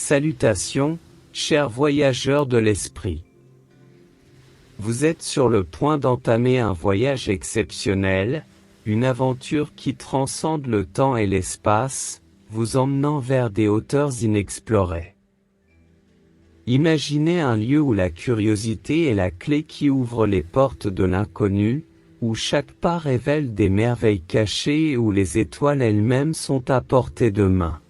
Salutations, chers voyageurs de l'esprit. Vous êtes sur le point d'entamer un voyage exceptionnel, une aventure qui transcende le temps et l'espace, vous emmenant vers des hauteurs inexplorées. Imaginez un lieu où la curiosité est la clé qui ouvre les portes de l'inconnu, où chaque pas révèle des merveilles cachées et où les étoiles elles-mêmes sont à portée de main.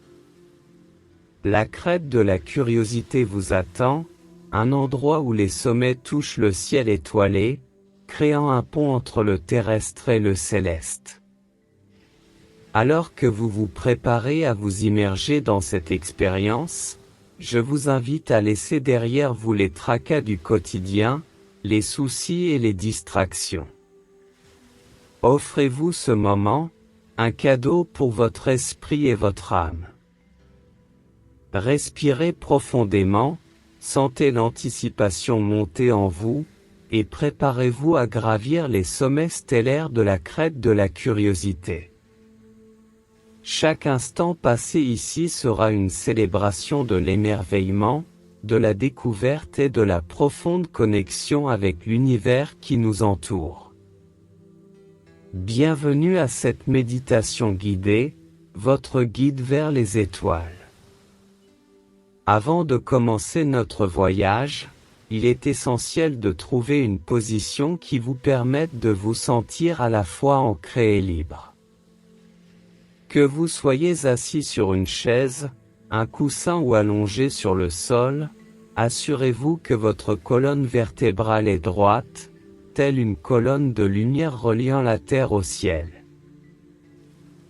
La crête de la curiosité vous attend, un endroit où les sommets touchent le ciel étoilé, créant un pont entre le terrestre et le céleste. Alors que vous vous préparez à vous immerger dans cette expérience, je vous invite à laisser derrière vous les tracas du quotidien, les soucis et les distractions. Offrez-vous ce moment, un cadeau pour votre esprit et votre âme. Respirez profondément, sentez l'anticipation monter en vous, et préparez-vous à gravir les sommets stellaires de la crête de la curiosité. Chaque instant passé ici sera une célébration de l'émerveillement, de la découverte et de la profonde connexion avec l'univers qui nous entoure. Bienvenue à cette méditation guidée, votre guide vers les étoiles. Avant de commencer notre voyage, il est essentiel de trouver une position qui vous permette de vous sentir à la fois ancré et libre. Que vous soyez assis sur une chaise, un coussin ou allongé sur le sol, assurez-vous que votre colonne vertébrale est droite, telle une colonne de lumière reliant la terre au ciel.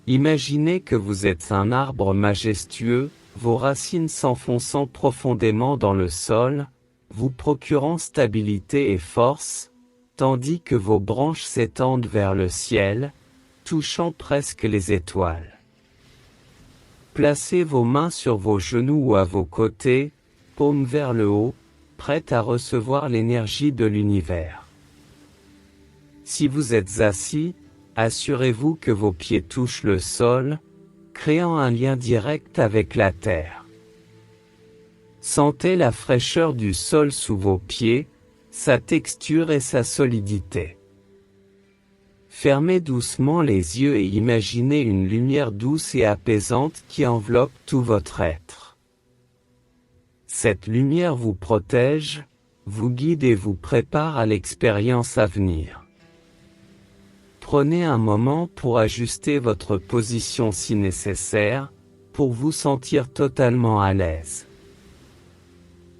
Imaginez que vous êtes un arbre majestueux, vos racines s'enfonçant profondément dans le sol, vous procurant stabilité et force, tandis que vos branches s'étendent vers le ciel, touchant presque les étoiles. Placez vos mains sur vos genoux ou à vos côtés, paumes vers le haut, prêtes à recevoir l'énergie de l'univers. Si vous êtes assis, assurez-vous que vos pieds touchent le sol, créant un lien direct avec la terre. Sentez la fraîcheur du sol sous vos pieds, sa texture et sa solidité. Fermez doucement les yeux et imaginez une lumière douce et apaisante qui enveloppe tout votre être. Cette lumière vous protège, vous guide et vous prépare à l'expérience à venir. Prenez un moment pour ajuster votre position si nécessaire, pour vous sentir totalement à l'aise.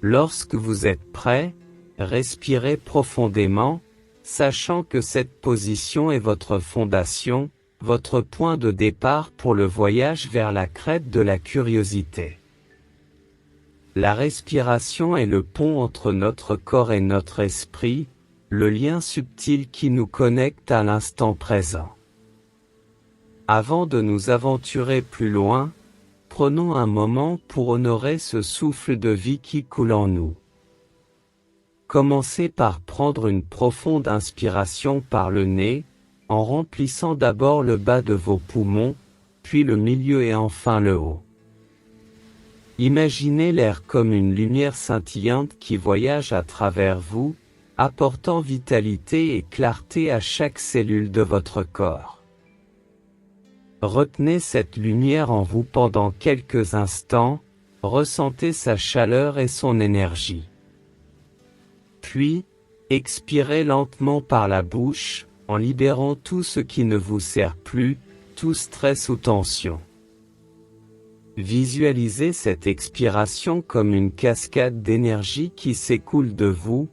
Lorsque vous êtes prêt, respirez profondément, sachant que cette position est votre fondation, votre point de départ pour le voyage vers la crête de la curiosité. La respiration est le pont entre notre corps et notre esprit, le lien subtil qui nous connecte à l'instant présent. Avant de nous aventurer plus loin, prenons un moment pour honorer ce souffle de vie qui coule en nous. Commencez par prendre une profonde inspiration par le nez, en remplissant d'abord le bas de vos poumons, puis le milieu et enfin le haut. Imaginez l'air comme une lumière scintillante qui voyage à travers vous, apportant vitalité et clarté à chaque cellule de votre corps. Retenez cette lumière en vous pendant quelques instants, ressentez sa chaleur et son énergie. Puis, expirez lentement par la bouche, en libérant tout ce qui ne vous sert plus, tout stress ou tension. Visualisez cette expiration comme une cascade d'énergie qui s'écoule de vous,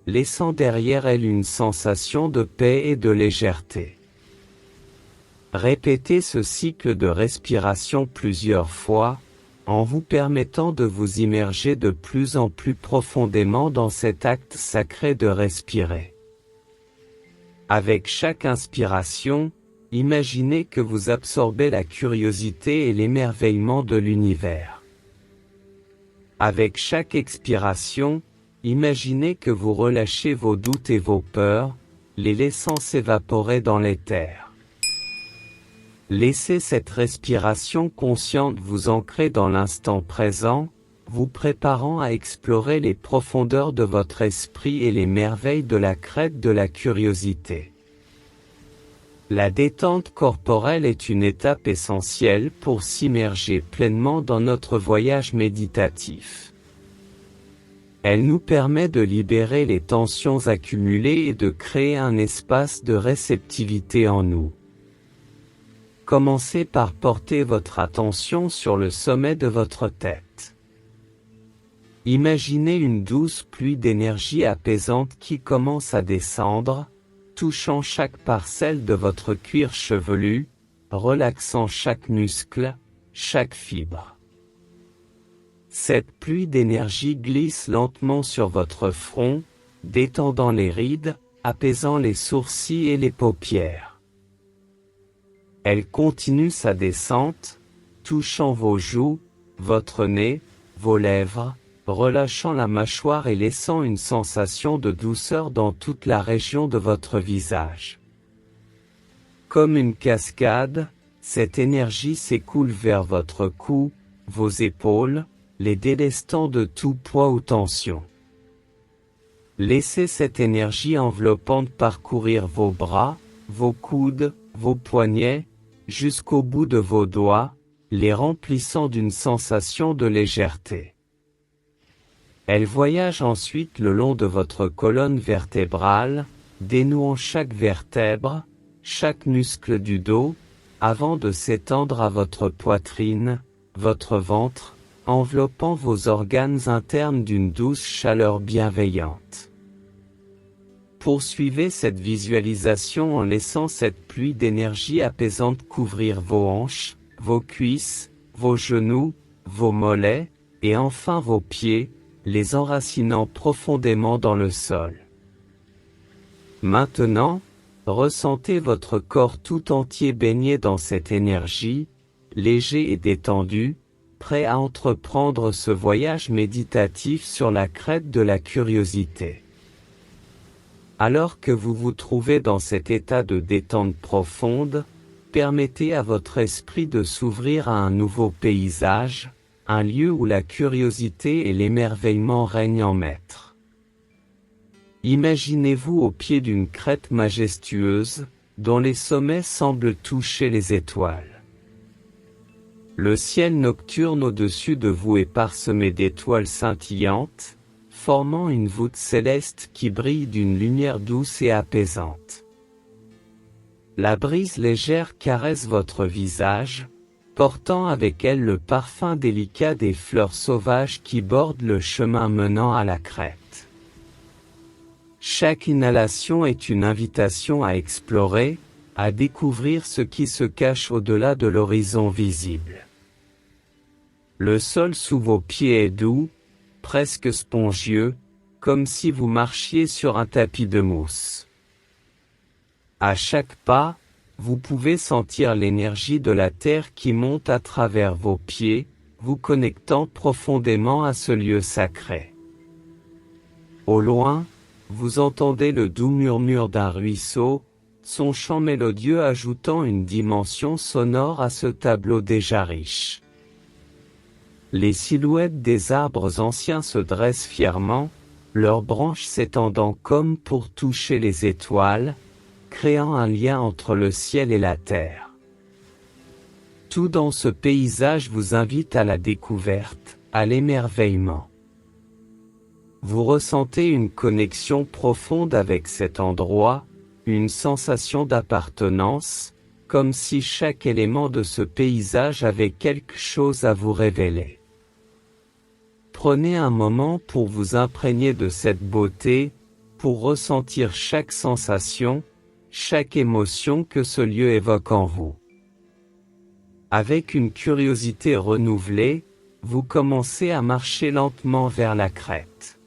laissant derrière elle une sensation de paix et de légèreté. Répétez ce cycle de respiration plusieurs fois, en vous permettant de vous immerger de plus en plus profondément dans cet acte sacré de respirer. Avec chaque inspiration, imaginez que vous absorbez la curiosité et l'émerveillement de l'univers. Avec chaque expiration, imaginez que vous relâchez vos doutes et vos peurs, les laissant s'évaporer dans l'éther. Laissez cette respiration consciente vous ancrer dans l'instant présent, vous préparant à explorer les profondeurs de votre esprit et les merveilles de la crête de la curiosité. La détente corporelle est une étape essentielle pour s'immerger pleinement dans notre voyage méditatif. Elle nous permet de libérer les tensions accumulées et de créer un espace de réceptivité en nous. Commencez par porter votre attention sur le sommet de votre tête. Imaginez une douce pluie d'énergie apaisante qui commence à descendre, touchant chaque parcelle de votre cuir chevelu, relaxant chaque muscle, chaque fibre. Cette pluie d'énergie glisse lentement sur votre front, détendant les rides, apaisant les sourcils et les paupières. Elle continue sa descente, touchant vos joues, votre nez, vos lèvres, relâchant la mâchoire et laissant une sensation de douceur dans toute la région de votre visage. Comme une cascade, cette énergie s'écoule vers votre cou, vos épaules, les délestant de tout poids ou tension. Laissez cette énergie enveloppante parcourir vos bras, vos coudes, vos poignets, jusqu'au bout de vos doigts, les remplissant d'une sensation de légèreté. Elle voyage ensuite le long de votre colonne vertébrale, dénouant chaque vertèbre, chaque muscle du dos, avant de s'étendre à votre poitrine, votre ventre, enveloppant vos organes internes d'une douce chaleur bienveillante. Poursuivez cette visualisation en laissant cette pluie d'énergie apaisante couvrir vos hanches, vos cuisses, vos genoux, vos mollets, et enfin vos pieds, les enracinant profondément dans le sol. Maintenant, ressentez votre corps tout entier baigné dans cette énergie, léger et détendu, prêt à entreprendre ce voyage méditatif sur la crête de la curiosité. Alors que vous vous trouvez dans cet état de détente profonde, permettez à votre esprit de s'ouvrir à un nouveau paysage, un lieu où la curiosité et l'émerveillement règnent en maître. Imaginez-vous au pied d'une crête majestueuse, dont les sommets semblent toucher les étoiles. Le ciel nocturne au-dessus de vous est parsemé d'étoiles scintillantes, formant une voûte céleste qui brille d'une lumière douce et apaisante. La brise légère caresse votre visage, portant avec elle le parfum délicat des fleurs sauvages qui bordent le chemin menant à la crête. Chaque inhalation est une invitation à explorer, à découvrir ce qui se cache au-delà de l'horizon visible. Le sol sous vos pieds est doux, presque spongieux, comme si vous marchiez sur un tapis de mousse. À chaque pas, vous pouvez sentir l'énergie de la terre qui monte à travers vos pieds, vous connectant profondément à ce lieu sacré. Au loin, vous entendez le doux murmure d'un ruisseau, son chant mélodieux ajoutant une dimension sonore à ce tableau déjà riche. Les silhouettes des arbres anciens se dressent fièrement, leurs branches s'étendant comme pour toucher les étoiles, créant un lien entre le ciel et la terre. Tout dans ce paysage vous invite à la découverte, à l'émerveillement. Vous ressentez une connexion profonde avec cet endroit, une sensation d'appartenance, comme si chaque élément de ce paysage avait quelque chose à vous révéler. Prenez un moment pour vous imprégner de cette beauté, pour ressentir chaque sensation, chaque émotion que ce lieu évoque en vous. Avec une curiosité renouvelée, vous commencez à marcher lentement vers la crête.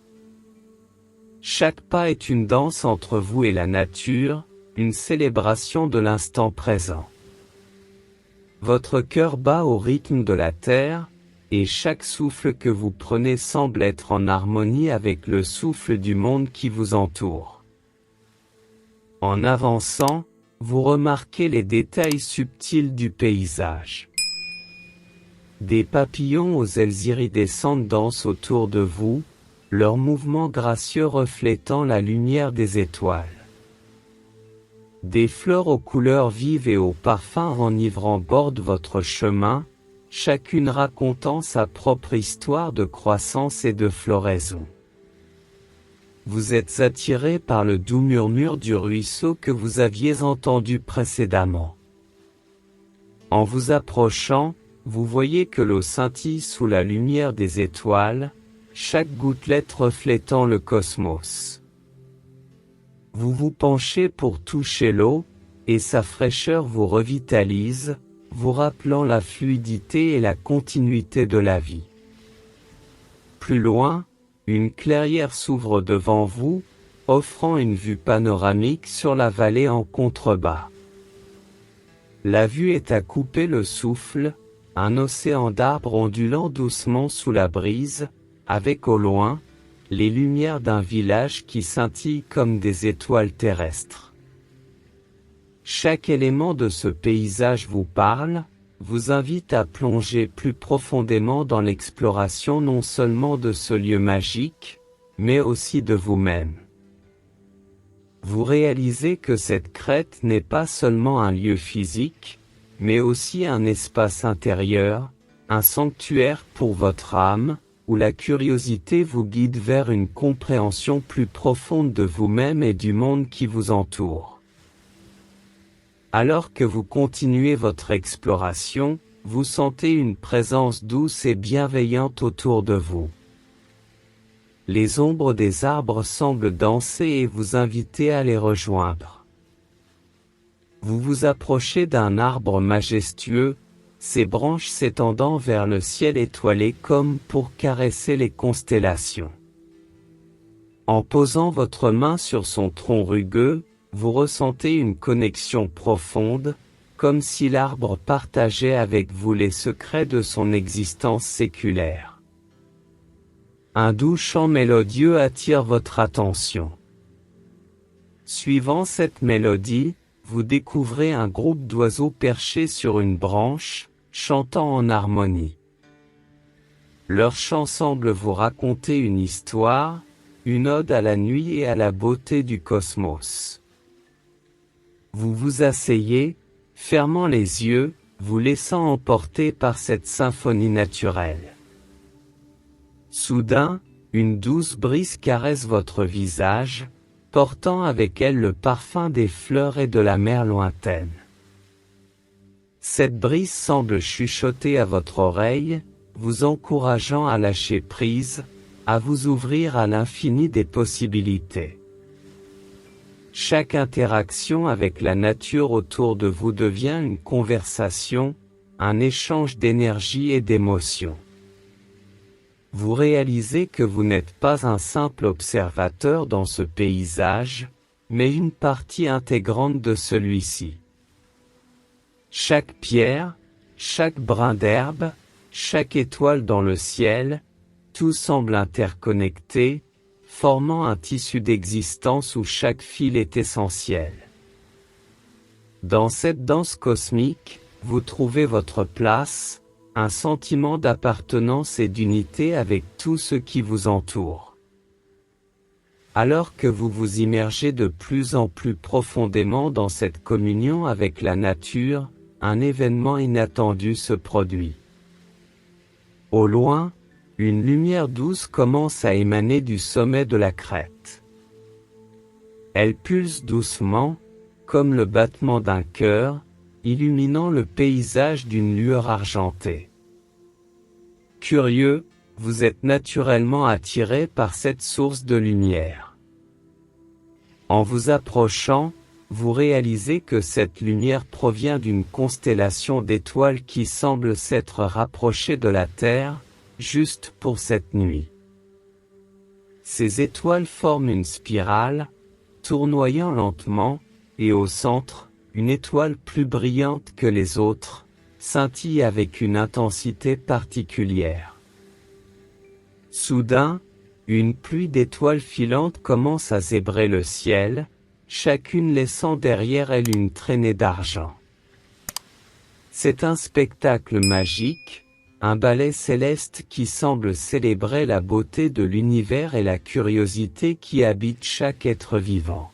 Chaque pas est une danse entre vous et la nature, une célébration de l'instant présent. Votre cœur bat au rythme de la terre, et chaque souffle que vous prenez semble être en harmonie avec le souffle du monde qui vous entoure. En avançant, vous remarquez les détails subtils du paysage. Des papillons aux ailes iridescentes dansent autour de vous, leurs mouvements gracieux reflétant la lumière des étoiles. Des fleurs aux couleurs vives et aux parfums enivrants bordent votre chemin, chacune racontant sa propre histoire de croissance et de floraison. Vous êtes attiré par le doux murmure du ruisseau que vous aviez entendu précédemment. En vous approchant, vous voyez que l'eau scintille sous la lumière des étoiles, chaque gouttelette reflétant le cosmos. Vous vous penchez pour toucher l'eau, et sa fraîcheur vous revitalise, vous rappelant la fluidité et la continuité de la vie. Plus loin, une clairière s'ouvre devant vous, offrant une vue panoramique sur la vallée en contrebas. La vue est à couper le souffle, un océan d'arbres ondulant doucement sous la brise, avec au loin, les lumières d'un village qui scintille comme des étoiles terrestres. Chaque élément de ce paysage vous parle, vous invite à plonger plus profondément dans l'exploration non seulement de ce lieu magique, mais aussi de vous-même. Vous réalisez que cette crête n'est pas seulement un lieu physique, mais aussi un espace intérieur, un sanctuaire pour votre âme, où la curiosité vous guide vers une compréhension plus profonde de vous-même et du monde qui vous entoure. Alors que vous continuez votre exploration, vous sentez une présence douce et bienveillante autour de vous. Les ombres des arbres semblent danser et vous inviter à les rejoindre. Vous vous approchez d'un arbre majestueux, ses branches s'étendant vers le ciel étoilé comme pour caresser les constellations. En posant votre main sur son tronc rugueux, vous ressentez une connexion profonde, comme si l'arbre partageait avec vous les secrets de son existence séculaire. Un doux chant mélodieux attire votre attention. Suivant cette mélodie, vous découvrez un groupe d'oiseaux perchés sur une branche, chantant en harmonie. Leur chant semble vous raconter une histoire, une ode à la nuit et à la beauté du cosmos. Vous vous asseyez, fermant les yeux, vous laissant emporter par cette symphonie naturelle. Soudain, une douce brise caresse votre visage, portant avec elle le parfum des fleurs et de la mer lointaine. Cette brise semble chuchoter à votre oreille, vous encourageant à lâcher prise, à vous ouvrir à l'infini des possibilités. Chaque interaction avec la nature autour de vous devient une conversation, un échange d'énergie et d'émotions. Vous réalisez que vous n'êtes pas un simple observateur dans ce paysage, mais une partie intégrante de celui-ci. Chaque pierre, chaque brin d'herbe, chaque étoile dans le ciel, tout semble interconnecté, formant un tissu d'existence où chaque fil est essentiel. Dans cette danse cosmique, vous trouvez votre place, un sentiment d'appartenance et d'unité avec tout ce qui vous entoure. Alors que vous vous immergez de plus en plus profondément dans cette communion avec la nature, un événement inattendu se produit. Au loin, une lumière douce commence à émaner du sommet de la crête. Elle pulse doucement, comme le battement d'un cœur, illuminant le paysage d'une lueur argentée. Curieux, vous êtes naturellement attiré par cette source de lumière. En vous approchant, vous réalisez que cette lumière provient d'une constellation d'étoiles qui semble s'être rapprochée de la Terre, juste pour cette nuit. Ces étoiles forment une spirale, tournoyant lentement, et au centre, une étoile plus brillante que les autres, scintille avec une intensité particulière. Soudain, une pluie d'étoiles filantes commence à zébrer le ciel, chacune laissant derrière elle une traînée d'argent. C'est un spectacle magique, un ballet céleste qui semble célébrer la beauté de l'univers et la curiosité qui habite chaque être vivant.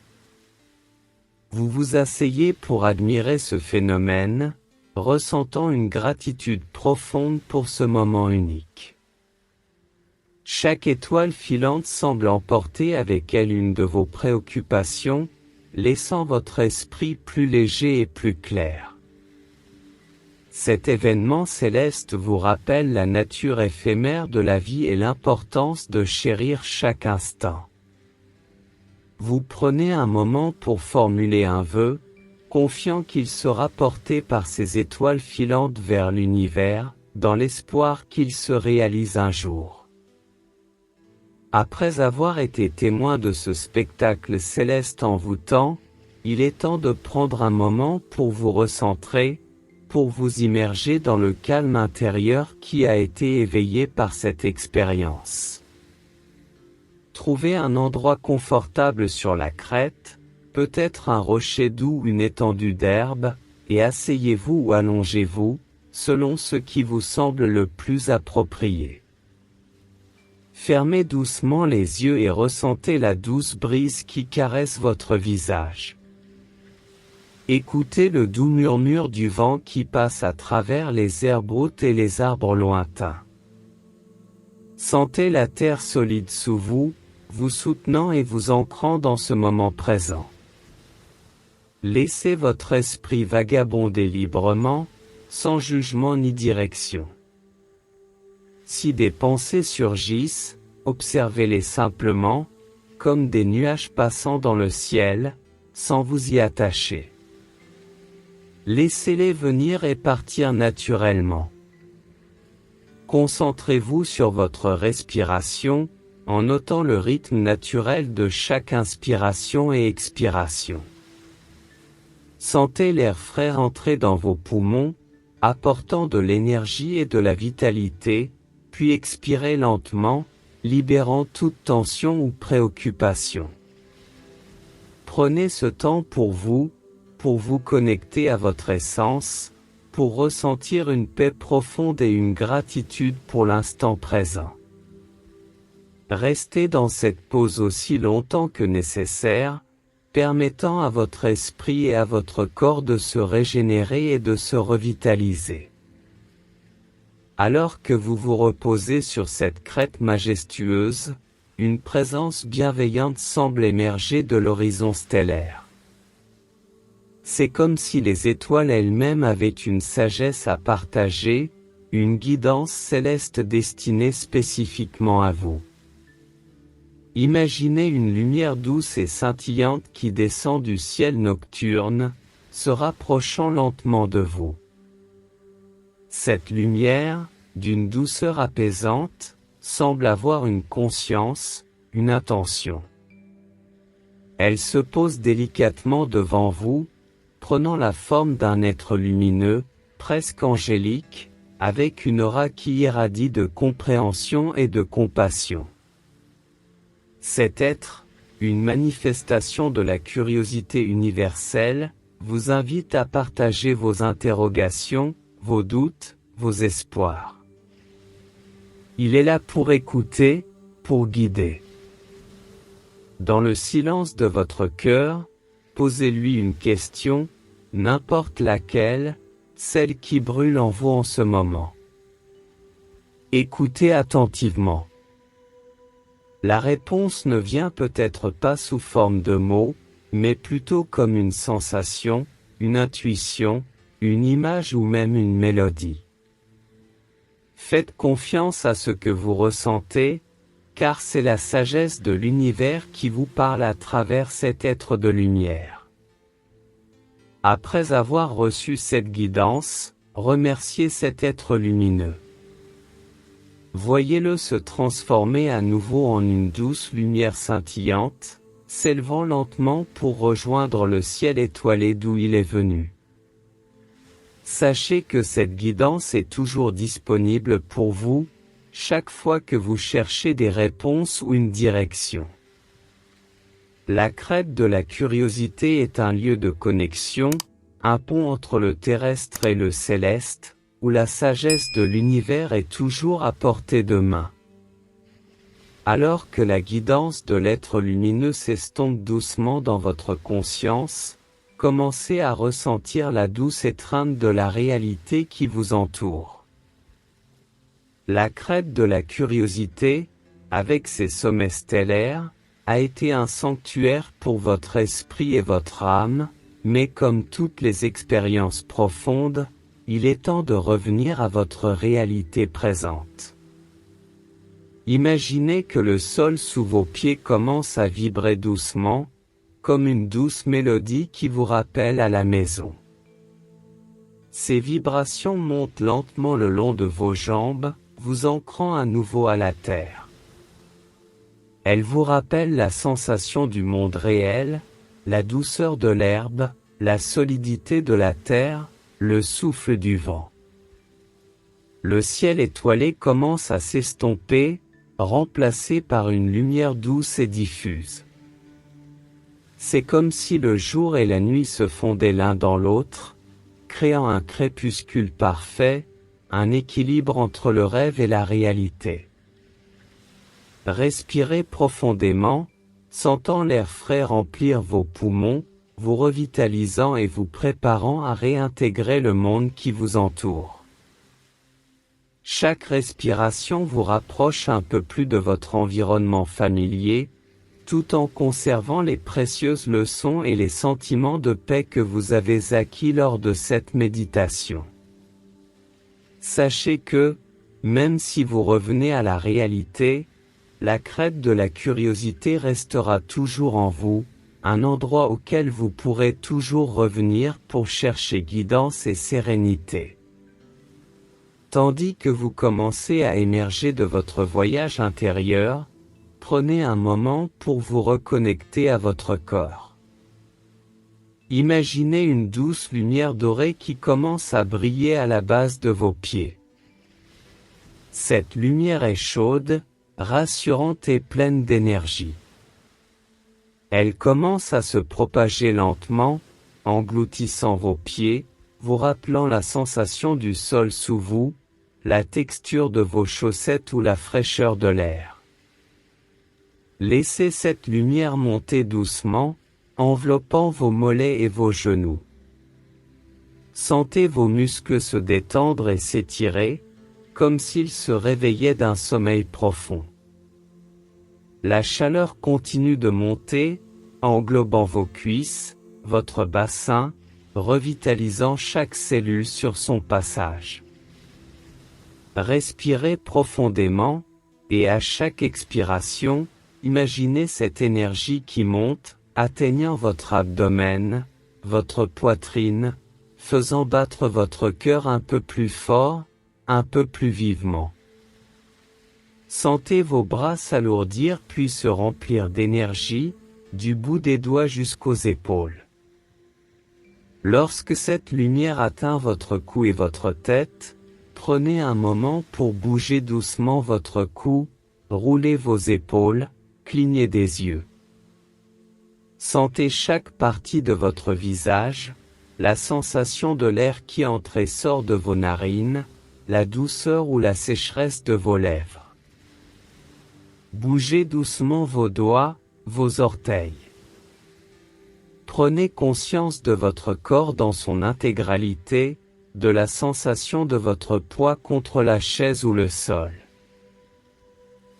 Vous vous asseyez pour admirer ce phénomène, ressentant une gratitude profonde pour ce moment unique. Chaque étoile filante semble emporter avec elle une de vos préoccupations, laissant votre esprit plus léger et plus clair. Cet événement céleste vous rappelle la nature éphémère de la vie et l'importance de chérir chaque instant. Vous prenez un moment pour formuler un vœu, confiant qu'il sera porté par ces étoiles filantes vers l'univers, dans l'espoir qu'il se réalise un jour. Après avoir été témoin de ce spectacle céleste envoûtant, il est temps de prendre un moment pour vous recentrer, pour vous immerger dans le calme intérieur qui a été éveillé par cette expérience. Trouvez un endroit confortable sur la crête, peut-être un rocher doux ou une étendue d'herbe, et asseyez-vous ou allongez-vous, selon ce qui vous semble le plus approprié. Fermez doucement les yeux et ressentez la douce brise qui caresse votre visage. Écoutez le doux murmure du vent qui passe à travers les herbes hautes et les arbres lointains. Sentez la terre solide sous vous, vous soutenant et vous ancrant dans ce moment présent. Laissez votre esprit vagabonder librement, sans jugement ni direction. Si des pensées surgissent, observez-les simplement, comme des nuages passant dans le ciel, sans vous y attacher. Laissez-les venir et partir naturellement. Concentrez-vous sur votre respiration, en notant le rythme naturel de chaque inspiration et expiration. Sentez l'air frais entrer dans vos poumons, apportant de l'énergie et de la vitalité, puis expirez lentement, libérant toute tension ou préoccupation. Prenez ce temps pour vous connecter à votre essence, pour ressentir une paix profonde et une gratitude pour l'instant présent. Restez dans cette pause aussi longtemps que nécessaire, permettant à votre esprit et à votre corps de se régénérer et de se revitaliser. Alors que vous vous reposez sur cette crête majestueuse, une présence bienveillante semble émerger de l'horizon stellaire. C'est comme si les étoiles elles-mêmes avaient une sagesse à partager, une guidance céleste destinée spécifiquement à vous. Imaginez une lumière douce et scintillante qui descend du ciel nocturne, se rapprochant lentement de vous. Cette lumière, d'une douceur apaisante, semble avoir une conscience, une intention. Elle se pose délicatement devant vous, prenant la forme d'un être lumineux, presque angélique, avec une aura qui irradie de compréhension et de compassion. Cet être, une manifestation de la curiosité universelle, vous invite à partager vos interrogations, vos doutes, vos espoirs. Il est là pour écouter, pour guider. Dans le silence de votre cœur, posez-lui une question, n'importe laquelle, celle qui brûle en vous en ce moment. Écoutez attentivement. La réponse ne vient peut-être pas sous forme de mots, mais plutôt comme une sensation, une intuition, une image ou même une mélodie. Faites confiance à ce que vous ressentez, car c'est la sagesse de l'univers qui vous parle à travers cet être de lumière. Après avoir reçu cette guidance, remerciez cet être lumineux. Voyez-le se transformer à nouveau en une douce lumière scintillante, s'élevant lentement pour rejoindre le ciel étoilé d'où il est venu. Sachez que cette guidance est toujours disponible pour vous, chaque fois que vous cherchez des réponses ou une direction. La crête de la curiosité est un lieu de connexion, un pont entre le terrestre et le céleste, où la sagesse de l'univers est toujours à portée de main. Alors que la guidance de l'être lumineux s'estompe doucement dans votre conscience, commencez à ressentir la douce étreinte de la réalité qui vous entoure. La crête de la curiosité, avec ses sommets stellaires, a été un sanctuaire pour votre esprit et votre âme, mais comme toutes les expériences profondes, il est temps de revenir à votre réalité présente. Imaginez que le sol sous vos pieds commence à vibrer doucement, comme une douce mélodie qui vous rappelle à la maison. Ces vibrations montent lentement le long de vos jambes, vous ancrant à nouveau à la terre. Elles vous rappellent la sensation du monde réel, la douceur de l'herbe, la solidité de la terre, le souffle du vent. Le ciel étoilé commence à s'estomper, remplacé par une lumière douce et diffuse. C'est comme si le jour et la nuit se fondaient l'un dans l'autre, créant un crépuscule parfait, un équilibre entre le rêve et la réalité. Respirez profondément, sentant l'air frais remplir vos poumons, vous revitalisant et vous préparant à réintégrer le monde qui vous entoure. Chaque respiration vous rapproche un peu plus de votre environnement familier, tout en conservant les précieuses leçons et les sentiments de paix que vous avez acquis lors de cette méditation. Sachez que, même si vous revenez à la réalité, la crête de la curiosité restera toujours en vous, un endroit auquel vous pourrez toujours revenir pour chercher guidance et sérénité. Tandis que vous commencez à émerger de votre voyage intérieur, prenez un moment pour vous reconnecter à votre corps. Imaginez une douce lumière dorée qui commence à briller à la base de vos pieds. Cette lumière est chaude, rassurante et pleine d'énergie. Elle commence à se propager lentement, engloutissant vos pieds, vous rappelant la sensation du sol sous vous, la texture de vos chaussettes ou la fraîcheur de l'air. Laissez cette lumière monter doucement, enveloppant vos mollets et vos genoux. Sentez vos muscles se détendre et s'étirer, comme s'ils se réveillaient d'un sommeil profond. La chaleur continue de monter, englobant vos cuisses, votre bassin, revitalisant chaque cellule sur son passage. Respirez profondément, et à chaque expiration, imaginez cette énergie qui monte, atteignant votre abdomen, votre poitrine, faisant battre votre cœur un peu plus fort, un peu plus vivement. Sentez vos bras s'alourdir puis se remplir d'énergie, du bout des doigts jusqu'aux épaules. Lorsque cette lumière atteint votre cou et votre tête, prenez un moment pour bouger doucement votre cou, roulez vos épaules, clignez des yeux. Sentez chaque partie de votre visage, la sensation de l'air qui entre et sort de vos narines, la douceur ou la sécheresse de vos lèvres. Bougez doucement vos doigts, vos orteils. Prenez conscience de votre corps dans son intégralité, de la sensation de votre poids contre la chaise ou le sol.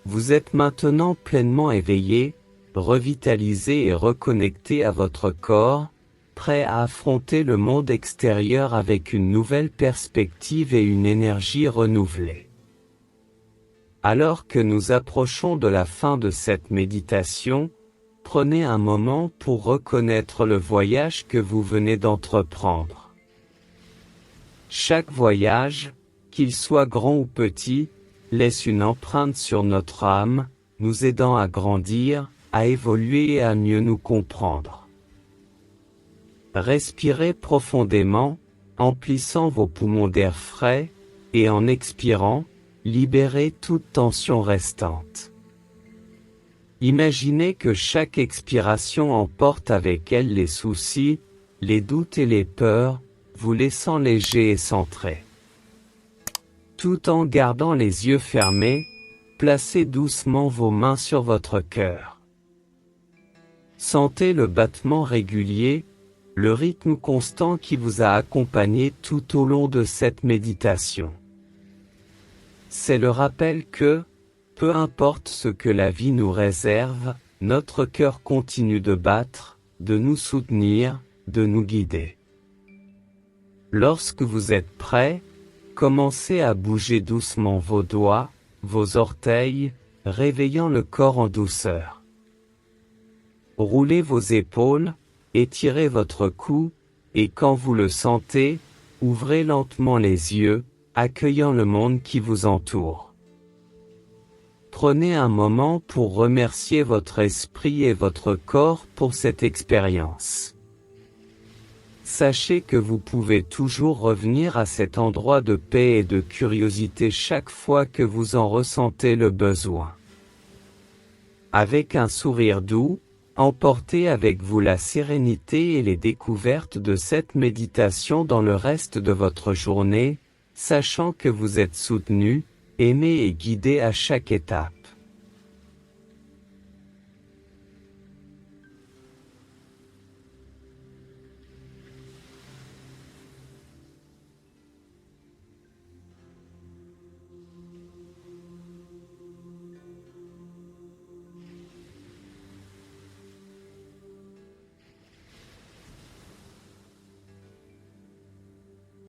Vous êtes maintenant pleinement éveillé, revitalisé et reconnecté à votre corps, prêt à affronter le monde extérieur avec une nouvelle perspective et une énergie renouvelée. Alors que nous approchons de la fin de cette méditation, prenez un moment pour reconnaître le voyage que vous venez d'entreprendre. Chaque voyage, qu'il soit grand ou petit, laisse une empreinte sur notre âme, nous aidant à grandir, à évoluer et à mieux nous comprendre. Respirez profondément, emplissant vos poumons d'air frais, et en expirant, libérez toute tension restante. Imaginez que chaque expiration emporte avec elle les soucis, les doutes et les peurs, vous laissant léger et centré. Tout en gardant les yeux fermés, placez doucement vos mains sur votre cœur. Sentez le battement régulier, le rythme constant qui vous a accompagné tout au long de cette méditation. C'est le rappel que, peu importe ce que la vie nous réserve, notre cœur continue de battre, de nous soutenir, de nous guider. Lorsque vous êtes prêt, commencez à bouger doucement vos doigts, vos orteils, réveillant le corps en douceur. Roulez vos épaules, étirez votre cou, et quand vous le sentez, ouvrez lentement les yeux, accueillant le monde qui vous entoure. Prenez un moment pour remercier votre esprit et votre corps pour cette expérience. Sachez que vous pouvez toujours revenir à cet endroit de paix et de curiosité chaque fois que vous en ressentez le besoin. Avec un sourire doux, emportez avec vous la sérénité et les découvertes de cette méditation dans le reste de votre journée, sachant que vous êtes soutenu, aimé et guidé à chaque étape.